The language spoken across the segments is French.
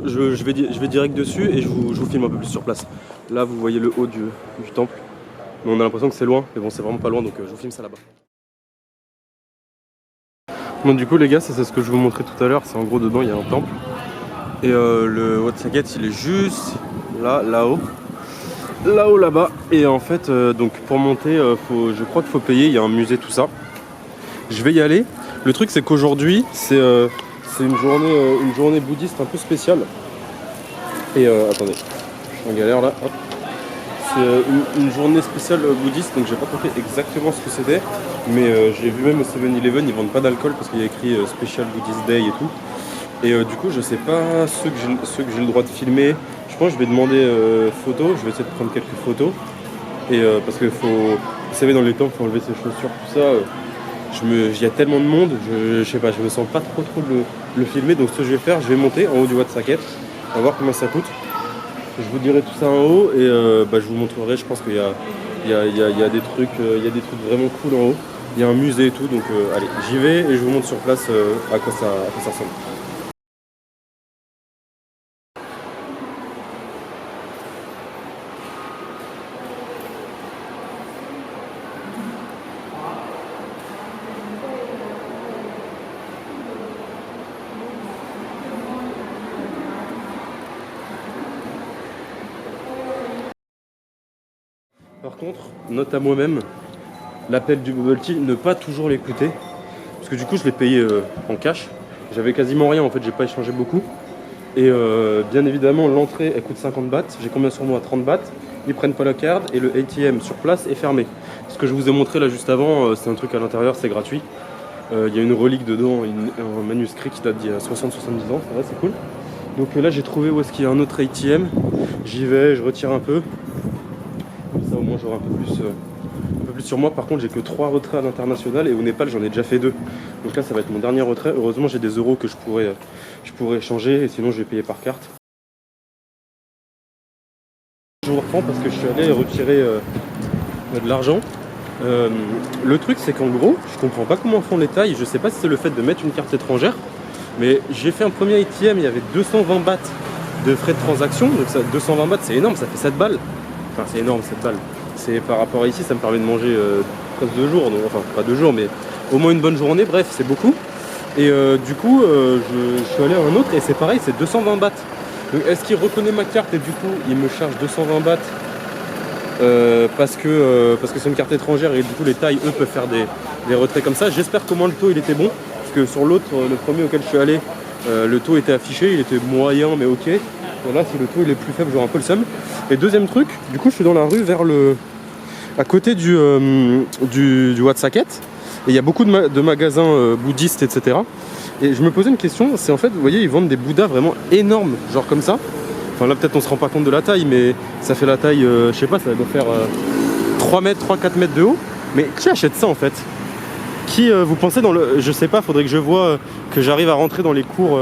je vais direct dessus et je vous filme un peu plus sur place. Là, vous voyez le haut du temple. Mais on a l'impression que c'est loin. Mais bon, c'est vraiment pas loin, donc je vous filme ça là-bas. Bon, du coup, les gars, c'est ce que je vous montrais tout à l'heure. C'est en gros, dedans, il y a un temple. Et le Wat Saket, il est juste là-haut. Là-haut, là-bas. Et en fait, donc pour monter, je crois qu'il faut payer. Il y a un musée, tout ça. Je vais y aller. Le truc, c'est qu'aujourd'hui, c'est une journée bouddhiste un peu spéciale. Et attendez, je suis en galère là. Hop. C'est une journée spéciale bouddhiste, donc j'ai pas compris exactement ce que c'était. Mais j'ai vu même au 7-Eleven, ils vendent pas d'alcool parce qu'il y a écrit Special Buddhist Day et tout. Et du coup, je sais pas ceux que j'ai le droit de filmer. Je pense que je vais demander photos. Je vais essayer de prendre quelques photos. Et parce que vous savez, dans les temps, il faut enlever ses chaussures, tout ça. Il y a tellement de monde, je sais pas, je me sens pas trop de le filmer. Donc ce que je vais faire, je vais monter en haut du Wat Saket. On va voir combien ça coûte. Je vous dirai tout ça en haut et je vous montrerai. Je pense qu'il y a des trucs vraiment cool en haut. Il y a un musée et tout. Donc allez, j'y vais et je vous montre sur place à quoi ça ressemble. Par contre, note à moi-même, l'appel du bubble tea, ne pas toujours l'écouter. Parce que du coup, je l'ai payé en cash. J'avais quasiment rien, en fait, j'ai pas échangé beaucoup. Et bien évidemment, l'entrée, elle coûte 50 bahts. J'ai combien sur moi? 30 bahts. Ils prennent pas la carte et le ATM sur place est fermé. Ce que je vous ai montré là juste avant, c'est un truc à l'intérieur, c'est gratuit. Il y a une relique dedans, un manuscrit qui date d'il y a 60-70 ans, ça va, c'est cool. Donc là, j'ai trouvé où est-ce qu'il y a un autre ATM. J'y vais, je retire un peu. Comme ça au moins j'aurai un peu plus sur moi. Par contre j'ai que 3 retraits à l'international et au Népal j'en ai déjà fait 2. Donc là ça va être mon dernier retrait. Heureusement j'ai des euros que je pourrais échanger et sinon je vais payer par carte. Je vous reprends parce que je suis allé retirer de l'argent. Le truc c'est qu'en gros je comprends pas comment font les tailles. Je sais pas si c'est le fait de mettre une carte étrangère. Mais j'ai fait un premier ATM, il y avait 220 bahts de frais de transaction. Donc ça, 220 bahts c'est énorme, ça fait 7 balles. Enfin, c'est énorme cette balle. C'est par rapport à ici, ça me permet de manger presque 2 jours. Donc, enfin, pas 2 jours, mais au moins une bonne journée. Bref, c'est beaucoup. Et du coup, je suis allé à un autre et c'est pareil, c'est 220 bahts. Donc, est-ce qu'il reconnaît ma carte et du coup, il me charge 220 bahts parce que c'est une carte étrangère et du coup, les tailles, eux, peuvent faire des retraits comme ça. J'espère qu'au moins le taux, il était bon. Parce que sur l'autre, le premier auquel je suis allé, le taux était affiché. Il était moyen, mais ok. Voilà, si le taux il est plus faible, j'aurai un peu le seum. Et deuxième truc, du coup je suis dans la rue à côté du Wat Saket. Et il y a beaucoup de magasins bouddhistes, etc. Et je me posais une question, c'est en fait, vous voyez, ils vendent des bouddhas vraiment énormes, genre comme ça. Enfin là peut-être on se rend pas compte de la taille, mais ça fait la taille, je sais pas, ça doit faire 3 mètres, 3-4 mètres de haut. Mais qui achète ça en fait? Qui, vous pensez je sais pas, faudrait que je vois, que j'arrive à rentrer dans les cours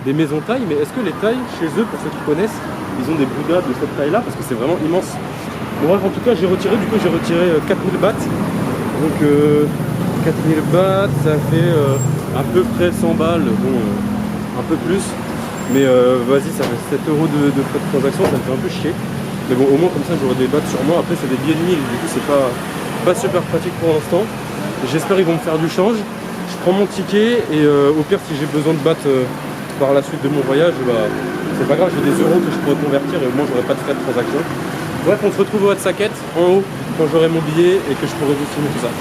des maisons taille, mais est-ce que les tailles chez eux, pour ceux qui connaissent, ils ont des bouddhas de cette taille là parce que c'est vraiment immense. Bon, bref, en tout cas j'ai retiré 4000 bahts. Donc 4000 bahts ça fait à peu près 100 balles, bon un peu plus, mais vas-y, ça fait 7 euros de frais de transaction, ça me fait un peu chier, mais bon au moins comme ça j'aurai des bahts sur moi. Après c'est des billets de 1000, du coup c'est pas super pratique pour l'instant. J'espère qu'ils vont me faire du change. Je prends mon ticket et au pire si j'ai besoin de bahts par la suite de mon voyage, c'est pas grave, j'ai des euros que je pourrais convertir et au moins j'aurai pas de frais de transaction. Bref, on se retrouve au Wat Saket en haut quand j'aurai mon billet et que je pourrai vous filmer tout ça.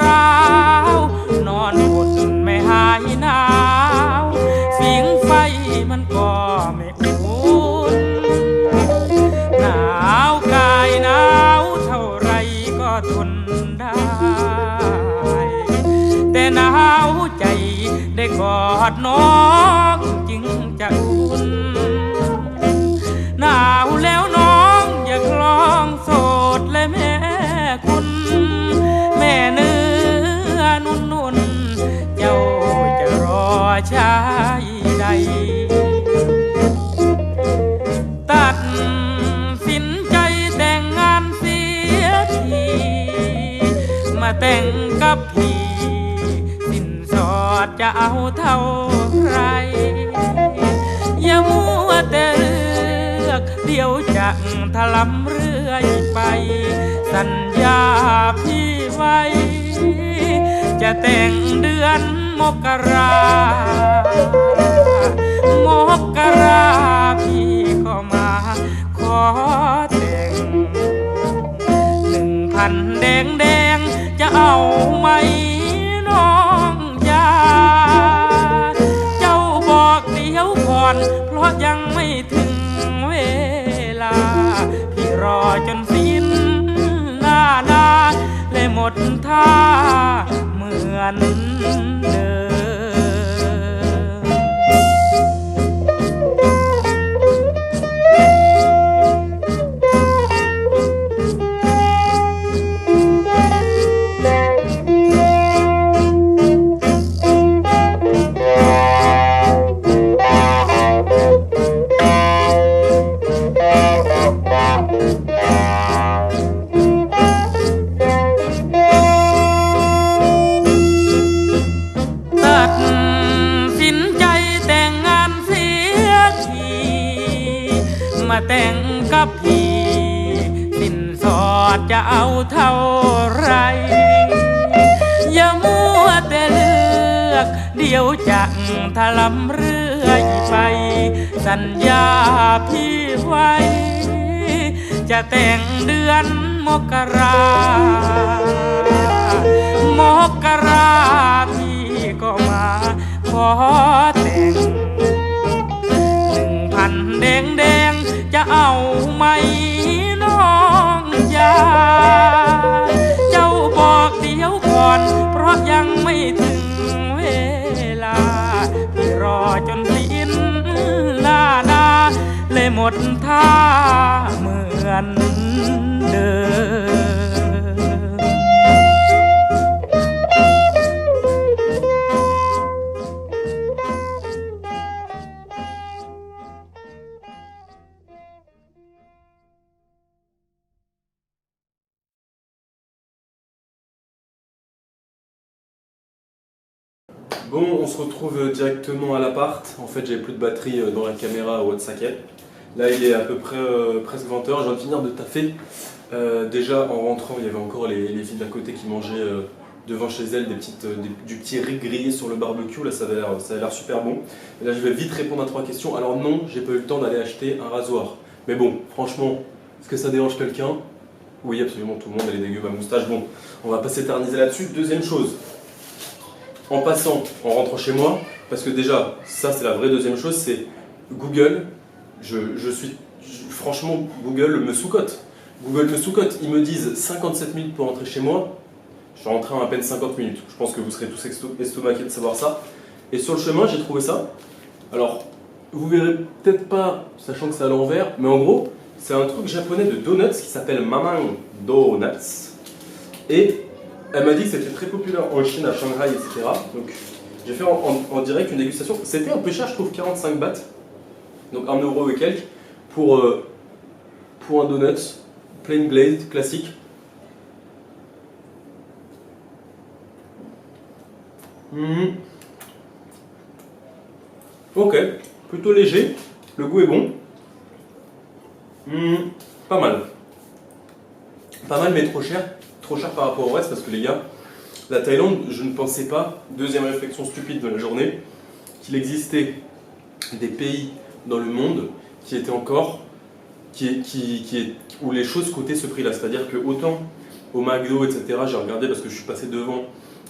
ร้าวนอนอดไม่หายหนาวเสียงไฟมันก็ไม่อุ่น ได้กอดน้องจึงจะอุ่นหนาวแล้วน้องอย่าคลองโสดและแม่คุณแม่เนื้อนุ่นๆเจ้าจะรอชายใดตัดสินใจแต่งงานเสียทีมาแต่งกับพี่สินสอดจะเอาเท่าไรอย่ามัวแต่เลือกเดี๋ยวจะถลำเรื่อยไปสัญญาพี่ไว้จะแต่งเดือนมกราพี่ก็มาขอแต่ง1,000แดงจะเอาไหมน้องยาเจ้าบอกเดี๋ยวก่อนเพราะยังไม่ถึงเวลาพี่รอจนสิ้นหน้าเลยหมดท่าเหมือนเดิมมาแต่งกับพี่สินสอดจะเอาเท่าไรอย่ามัวแต่เลือกเดี๋ยวจะถลำเรื่อยไปสัญญาพี่ไว้จะแต่งเดือนมกราพี่ก็มาขอแต่ง1,000แดงจะเอาไหมน้องยาเจ้าบอกเดี๋ยวก่อนเพราะยังไม่ถึงเวลาพี่รอจนสิ้นหน้าเลยหมดท่าเหมือนเดิม Bon, on se retrouve directement à l'appart. En fait, j'avais plus de batterie dans la caméra au WhatsApp. Là, il est à peu près presque 20h. Je viens de finir de taffer. Déjà, en rentrant, il y avait encore les filles d'à côté qui mangeaient devant chez elles du petit riz grillé sur le barbecue. Là, ça a l'air super bon. Et là, je vais vite répondre à 3 questions. Alors non, j'ai pas eu le temps d'aller acheter un rasoir. Mais bon, franchement, est-ce que ça dérange quelqu'un? Oui, absolument, tout le monde, elle est dégueu, ma moustache. Bon, on va pas s'éterniser là-dessus. Deuxième chose. En passant, en rentrant chez moi, parce que déjà, ça c'est la vraie deuxième chose, c'est Google. Franchement, Google me sous-cote. Google me sous-cote. Ils me disent 57 minutes pour rentrer chez moi. Je suis rentré en à peine 50 minutes. Je pense que vous serez tous estomaqués de savoir ça. Et sur le chemin, j'ai trouvé ça. Alors, vous verrez peut-être pas, sachant que c'est à l'envers, mais en gros, c'est un truc japonais de donuts qui s'appelle Mamang Donuts. Et elle m'a dit que c'était très populaire en Chine, à Shanghai, etc. Donc j'ai fait en direct une dégustation. C'était un peu cher, je trouve, 45 bahts. Donc 1 euro et quelques pour un donut plain glazed classique. Ok, plutôt léger, le goût est bon. Pas mal. Pas mal mais trop cher. Trop cher par rapport au reste parce que les gars, la Thaïlande, je ne pensais pas, deuxième réflexion stupide de la journée, qu'il existait des pays dans le monde qui étaient encore, où les choses coûtaient ce prix-là. C'est-à-dire que autant au McDo, etc., j'ai regardé parce que je suis passé devant,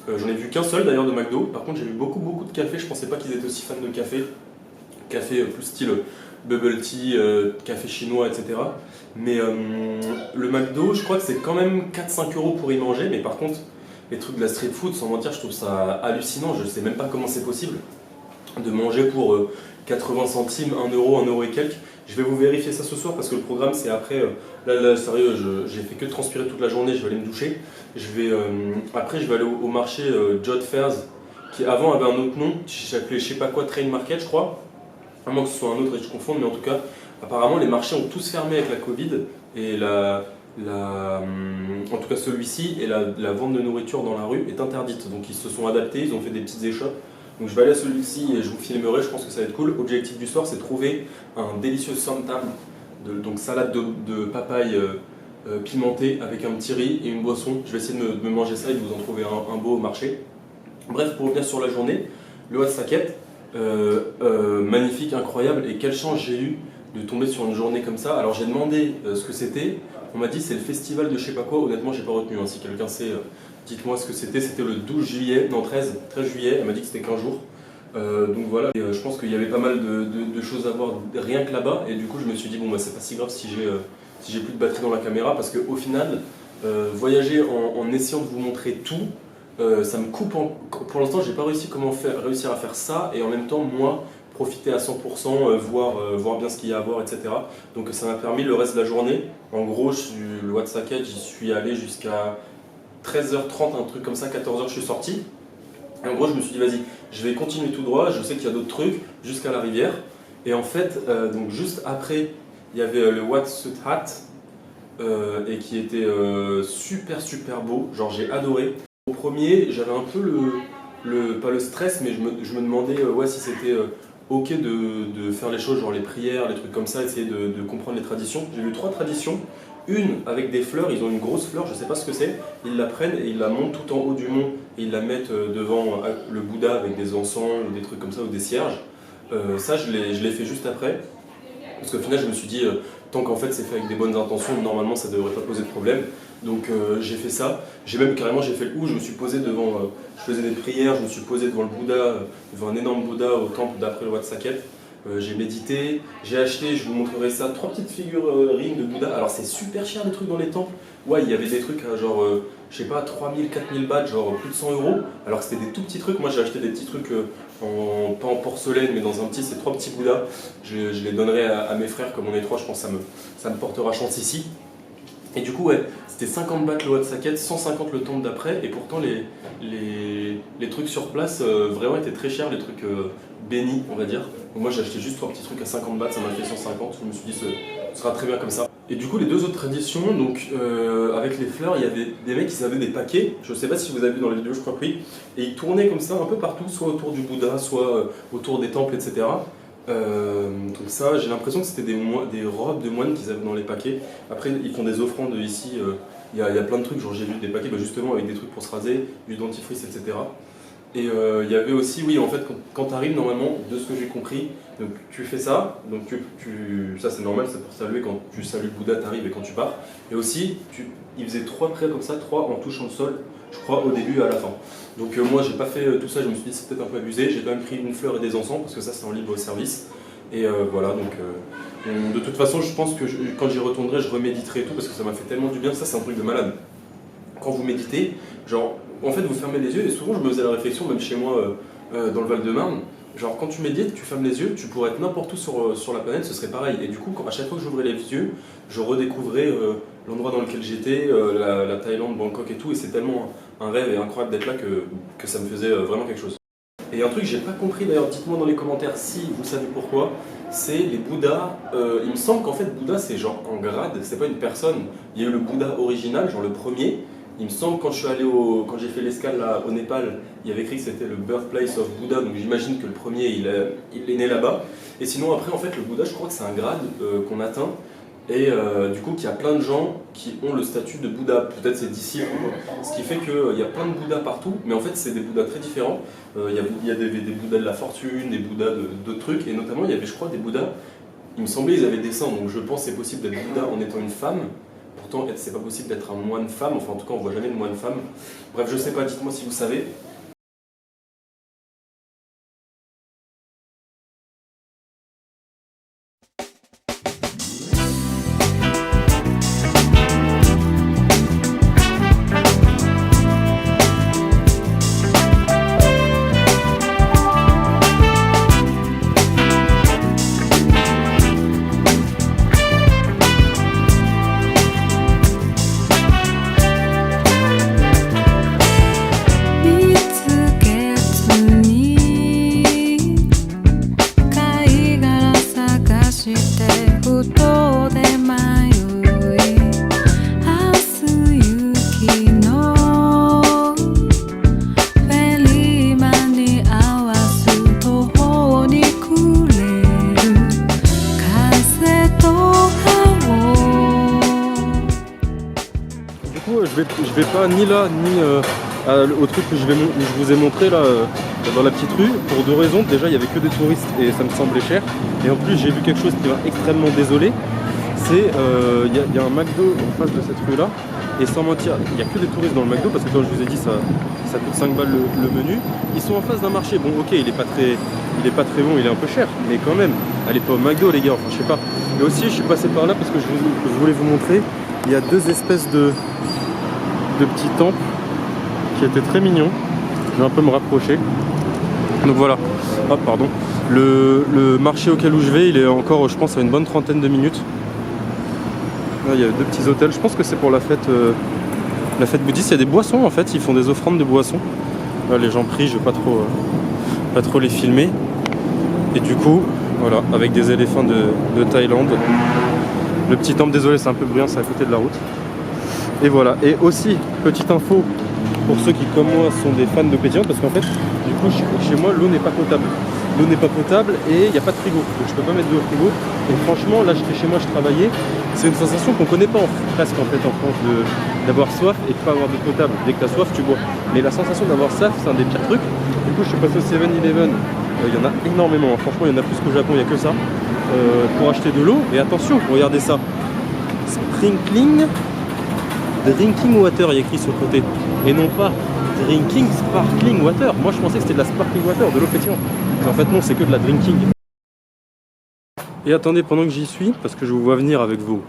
j'en ai vu qu'un seul d'ailleurs de McDo. Par contre, j'ai vu beaucoup de café, je ne pensais pas qu'ils étaient aussi fans de café. Café plus style bubble tea, café chinois, etc. Mais le McDo, je crois que c'est quand même 4-5 euros pour y manger. Mais par contre, les trucs de la street food, sans mentir, je trouve ça hallucinant. Je sais même pas comment c'est possible de manger pour 80 centimes, 1 euro, 1 euro et quelques. Je vais vous vérifier ça ce soir parce que le programme c'est après. Là, sérieux, j'ai fait que de transpirer toute la journée, je vais aller me doucher. Après, je vais aller au marché Jod Fairs, qui avant avait un autre nom, qui s'appelait je sais pas quoi, Train Market, je crois. À moins que ce soit un autre et que je confonde, mais en tout cas, apparemment les marchés ont tous fermé avec la Covid et en tout cas celui-ci et la vente de nourriture dans la rue est interdite. Donc ils se sont adaptés, ils ont fait des petites échoppes. Donc je vais aller à celui-ci et je vous filmerai, je pense que ça va être cool. Objectif du soir, c'est trouver un délicieux somtam, donc salade de papaye pimentée avec un petit riz et une boisson. Je vais essayer de me manger ça et de vous en trouver un beau au marché. Bref, pour revenir sur la journée, le Wat Saket, magnifique, incroyable, et quelle chance j'ai eu de tomber sur une journée comme ça. Alors j'ai demandé ce que c'était, on m'a dit c'est le festival de je sais pas quoi, honnêtement j'ai pas retenu, hein. Si quelqu'un sait, dites-moi ce que c'était le 12 juillet, non 13 juillet, elle m'a dit que c'était 15 jours. Donc voilà, et, je pense qu'il y avait pas mal de choses à voir rien que là-bas, et du coup je me suis dit bon bah c'est pas si grave si j'ai plus de batterie dans la caméra, parce qu'au final, voyager en essayant de vous montrer tout, ça me coupe pour l'instant j'ai pas réussi à faire ça, et en même temps moi profiter à 100%, voir bien ce qu'il y a à voir, etc. Donc ça m'a permis le reste de la journée. En gros, le Wat Saket, j'y suis allé jusqu'à 13h30, un truc comme ça, 14h je suis sorti. Et en gros, je me suis dit, vas-y, je vais continuer tout droit, je sais qu'il y a d'autres trucs, jusqu'à la rivière. Et en fait, donc juste après, il y avait le Wat Suthat, et qui était super super beau, genre j'ai adoré. Au premier, j'avais un peu pas le stress, mais je me demandais ouais, si c'était ok de faire les choses, genre les prières, les trucs comme ça, essayer de comprendre les traditions. J'ai vu 3 traditions, une avec des fleurs, ils ont une grosse fleur, je sais pas ce que c'est, ils la prennent et ils la montent tout en haut du mont et ils la mettent devant le Bouddha avec des encens ou des trucs comme ça, ou des cierges. Ça je l'ai fait juste après, parce qu'au final je me suis dit, tant qu'en fait c'est fait avec des bonnes intentions, normalement ça devrait pas poser de problème. Donc j'ai fait ça, j'ai fait le où, je me suis posé devant, je faisais des prières, je me suis posé devant le Bouddha, devant un énorme Bouddha au temple d'après le Wat Saket. J'ai médité, j'ai acheté, je vous montrerai ça, 3 petites figurines de Bouddha. Alors c'est super cher les trucs dans les temples. Ouais, il y avait des trucs à genre, je sais pas, 3000, 4000 bahts, genre plus de 100 euros. Alors que c'était des tout petits trucs. Moi j'ai acheté des petits trucs, pas en porcelaine, mais dans un petit, c'est 3 petits Bouddhas. Je les donnerai à mes frères, comme on est 3, je pense que ça me portera chance ici. Et du coup, ouais, c'était 50 bahts le Wat Saket, 150 le temple d'après, et pourtant les trucs sur place vraiment étaient très chers, les trucs bénis, on va dire. Donc moi j'ai acheté juste 3 petits trucs à 50 bahts, ça m'a fait 150, je me suis dit ce sera très bien comme ça. Et du coup les 2 autres traditions, donc avec les fleurs, il y avait des mecs qui avaient des paquets, je sais pas si vous avez vu dans les vidéos, je crois que oui, et ils tournaient comme ça un peu partout, soit autour du Bouddha, soit autour des temples, etc. Donc ça, j'ai l'impression que c'était des robes de moines qu'ils avaient dans les paquets. Après, ils font des offrandes ici, il y a plein de trucs, genre j'ai vu des paquets justement avec des trucs pour se raser, du dentifrice, etc. Et il y avait aussi, oui, en fait, quand tu arrives, normalement, de ce que j'ai compris, donc tu fais ça, donc ça c'est normal, c'est pour saluer, quand tu salues le Bouddha, tu arrives et quand tu pars. Et aussi, il faisait 3 prières comme ça, 3 en touchant le sol, je crois, au début et à la fin. Donc moi j'ai pas fait tout ça, je me suis dit c'est peut-être un peu abusé, j'ai quand même pris une fleur et des encens parce que ça c'est en libre service. Et voilà, donc de toute façon je pense que quand j'y retournerai je reméditerai et tout parce que ça m'a fait tellement du bien, ça c'est un truc de malade. Quand vous méditez, genre en fait vous fermez les yeux et souvent je me faisais la réflexion même chez moi dans le Val-de-Marne, genre quand tu médites, tu fermes les yeux, tu pourrais être n'importe où sur la planète, ce serait pareil. Et du coup à chaque fois que j'ouvrais les yeux, je redécouvrais l'endroit dans lequel j'étais, la Thaïlande, Bangkok et tout, et c'est tellement un rêve et incroyable d'être là que ça me faisait vraiment quelque chose. Et un truc que j'ai pas compris d'ailleurs, dites-moi dans les commentaires si vous savez pourquoi, c'est les Bouddhas. Il me semble qu'en fait Bouddha c'est genre en grade, c'est pas une personne. Il y a eu le Bouddha original, genre le premier. Il me semble quand j'ai fait l'escale au Népal, il y avait écrit que c'était le birthplace of Buddha, donc j'imagine que le premier il est né là-bas. Et sinon après en fait le Bouddha je crois que c'est un grade qu'on atteint. Et du coup, qu'il y a plein de gens qui ont le statut de Bouddha, peut-être ses disciples, ce qui fait qu'il y a plein de Bouddhas partout, mais en fait c'est des Bouddhas très différents. Il y a des Bouddhas de la fortune, des Bouddhas d'autres trucs, et notamment il y avait je crois des Bouddhas, il me semblait ils avaient des seins, donc je pense que c'est possible d'être Bouddha en étant une femme, pourtant c'est pas possible d'être un moine femme, enfin en tout cas on voit jamais de moine femme. Bref, je sais pas, dites-moi si vous savez. je vais pas ni là ni au truc que je vous ai montré là dans la petite rue pour deux raisons. Déjà, il y avait que des touristes et ça me semblait cher. Et en plus, j'ai vu quelque chose qui m'a extrêmement désolé. C'est il y a un McDo en face de cette rue là. Et sans mentir, il n'y a que des touristes dans le McDo parce que comme je vous ai dit, ça coûte 5 balles le menu. Ils sont en face d'un marché. Bon, ok, il est pas très bon, il est un peu cher, mais quand même, allez pas au McDo les gars, enfin je sais pas. Et aussi, je suis passé par là parce que je voulais vous montrer. Il y a deux espèces de petits temples qui étaient très mignons. Je vais un peu me rapprocher. Donc voilà. Ah pardon. Le marché auquel où je vais, il est encore, je pense, à une bonne trentaine de minutes. Là, il y a deux petits hôtels. Je pense que c'est pour la fête bouddhiste. Il y a des boissons en fait. Ils font des offrandes de boissons. Là, les gens prient. Je vais pas trop les filmer. Et du coup, voilà, avec des éléphants de Thaïlande. Le petit temple, désolé, c'est un peu bruyant, c'est à côté de la route. Et voilà. Et aussi, petite info pour ceux qui, comme moi, sont des fans de pétillant, parce qu'en fait, du coup, chez moi, l'eau n'est pas potable. L'eau n'est pas potable et il n'y a pas de frigo. Donc je peux pas mettre d'eau au frigo. Et franchement, là, j'étais chez moi, je travaillais. C'est une sensation qu'on connaît pas presque en fait en France d'avoir soif et de pas avoir d'eau potable. Dès que tu as soif, tu bois. Mais la sensation d'avoir soif, c'est un des pires trucs. Du coup, je suis passé au 7-Eleven. Il y en a énormément. Franchement, il y en a plus qu'au Japon, il n'y a que ça. Pour acheter de l'eau. Et attention, regardez ça. Sprinkling Drinking Water, il y a écrit sur le côté. Et non pas Drinking Sparkling Water. Moi, je pensais que c'était de la Sparkling Water, de l'eau pétillante. Mais en fait, non, c'est que de la Drinking. Et attendez, pendant que j'y suis, parce que je vous vois venir avec vos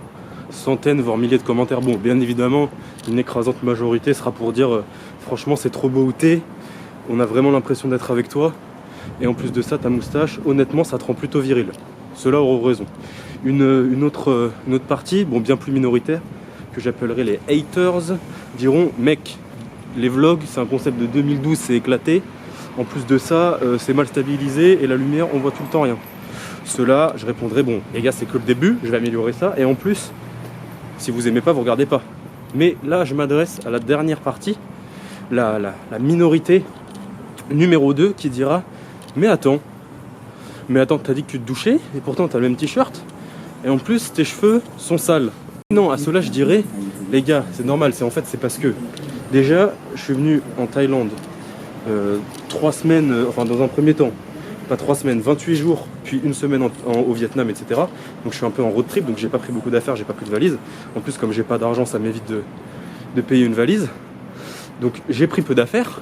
centaines, voire milliers de commentaires. Bon, bien évidemment, une écrasante majorité sera pour dire franchement, c'est trop beau où t'es. On a vraiment l'impression d'être avec toi. Et en plus de ça, ta moustache, honnêtement, ça te rend plutôt viril. Ceux-là auront raison. Une autre partie, bon, bien plus minoritaire, que j'appellerai les haters, diront mec, les vlogs, c'est un concept de 2012, c'est éclaté. En plus de ça, c'est mal stabilisé et la lumière, on voit tout le temps rien. Ceux-là, je répondrai bon, les gars, c'est que le début, je vais améliorer ça. Et en plus, si vous aimez pas, vous regardez pas. Mais là, je m'adresse à la dernière partie, la minorité numéro 2 qui dira mais attends, t'as dit que tu te douchais et pourtant t'as le même t-shirt et en plus tes cheveux sont sales. Non, à cela je dirais les gars, c'est normal, c'est parce que déjà je suis venu en Thaïlande 3 semaines, enfin dans un premier temps, pas 3 semaines, 28 jours, puis une semaine au Vietnam, etc. Donc je suis un peu en road trip, donc j'ai pas pris beaucoup d'affaires, j'ai pas pris de valise. En plus comme j'ai pas d'argent, ça m'évite de payer une valise. Donc j'ai pris peu d'affaires.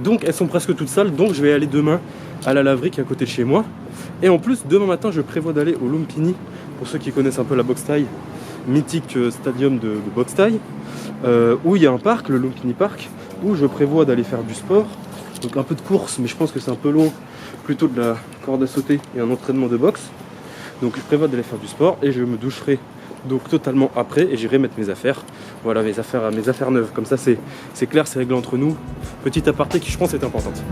Donc elles sont presque toutes sales, donc je vais aller demain à la laverie qui est à côté de chez moi. Et en plus, demain matin, je prévois d'aller au Lumpini, pour ceux qui connaissent un peu la boxe thaï, mythique stadium de boxe thaï, où il y a un parc, le Lumpini Park, où je prévois d'aller faire du sport, donc un peu de course, mais je pense que c'est un peu loin, plutôt de la corde à sauter et un entraînement de boxe. Donc je prévois d'aller faire du sport et je me doucherai donc totalement après et j'irai mettre mes affaires. Voilà, mes affaires neuves. Comme ça, c'est clair, c'est réglé entre nous. Petite aparté qui, je pense, est importante.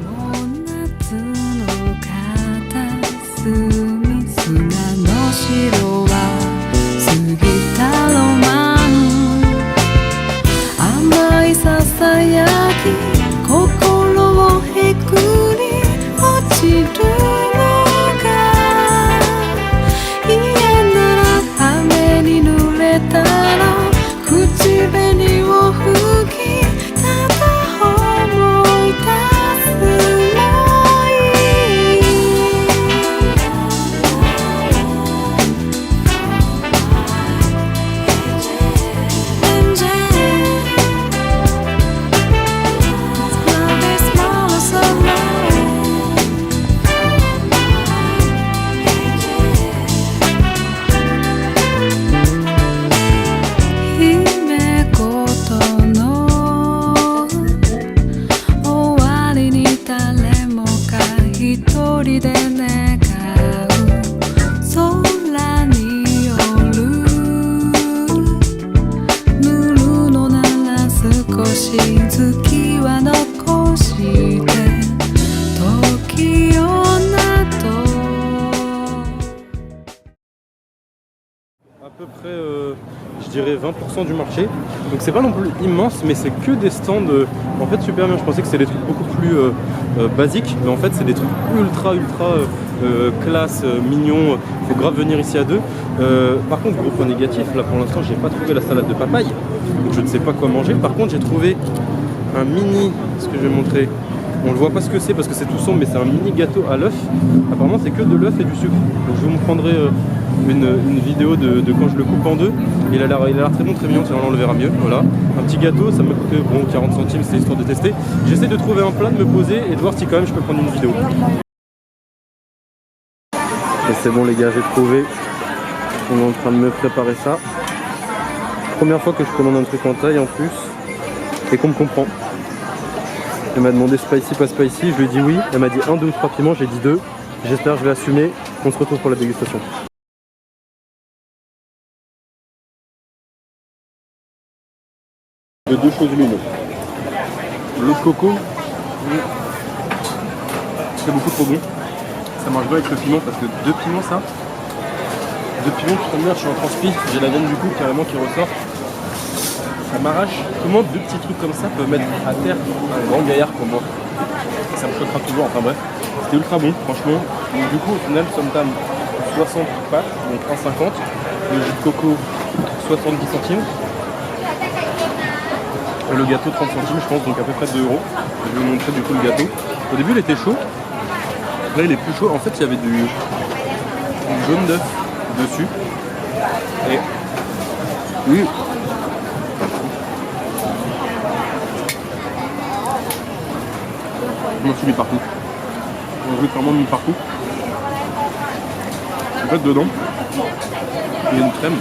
À peu près, je dirais 20% du marché. Donc c'est pas non plus immense, mais c'est que des stands en fait super bien. Je pensais que c'était des trucs beaucoup plus basiques, mais en fait c'est des trucs ultra classe, mignon, faut grave venir ici à deux. Par contre, gros point négatif, là pour l'instant j'ai pas trouvé la salade de papaye, donc je ne sais pas quoi manger. Par contre j'ai trouvé un mini, ce que je vais montrer, on ne voit pas ce que c'est parce que c'est tout sombre, mais c'est un mini gâteau à l'œuf. Apparemment c'est que de l'œuf et du sucre, donc je vous prendrai une vidéo de quand je le coupe en deux. Il a l'air très bon, très mignon, tiens, on le verra mieux. Voilà, un petit gâteau, ça m'a coûté bon 40 centimes, c'est histoire de tester. J'essaie de trouver un plat, de me poser et de voir si quand même je peux prendre une vidéo. Et c'est bon les gars, j'ai trouvé. On est en train de me préparer ça. Première fois que je commande un truc en taille en plus et qu'on me comprend. Elle m'a demandé spicy pas spicy, je lui ai dit oui. Elle m'a dit 1, 2 ou 3 piments, j'ai dit 2. J'espère que je vais assumer. On se retrouve pour la dégustation. De deux choses l'une. L'eau de coco, c'est beaucoup trop bon. Ça marche bien avec le piment parce que 2 piments ça. 2 piments qui tombent bien, je suis en transpi, j'ai la veine du coup carrément qui ressort. Ça m'arrache. Comment 2 petits trucs comme ça peuvent mettre à terre un grand gaillard comme moi? Ça me choquera toujours, enfin bref. C'était ultra bon franchement. Donc du coup au final somme tam 60 pâtes, donc 1,50. Le jus de coco 70 centimes. Le gâteau 30 centimes je pense, donc à peu près 2 euros. Je vais vous montrer du coup le gâteau. Au début il était chaud. Là il est plus chaud. En fait il y avait du jaune d'œuf dessus. Et oui. Je m'en suis mis partout. Je l'ai clairement mis partout. En fait dedans il y a une crème,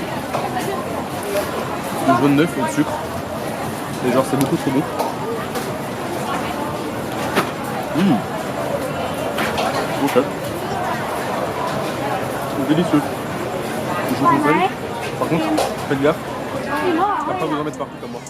du jaune d'œuf et du sucre. Et genre c'est beaucoup trop bon. Ok. C'est délicieux. Je vous conseille. Par contre, faites gaffe. On va pas vous en mettre partout comme moi.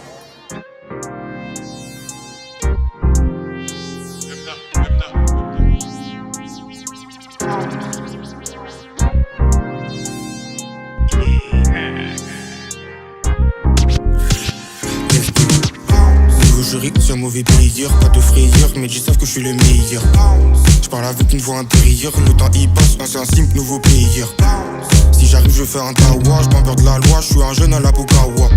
C'est un mauvais payeur, pas de frayeur, mais ils savent que je suis le meilleur. Je parle avec une voix intérieure, le temps y passe, c'est un simple nouveau player. Si j'arrive, je fais un tawa, je m'en de la loi, je suis un jeune à la Pokawa.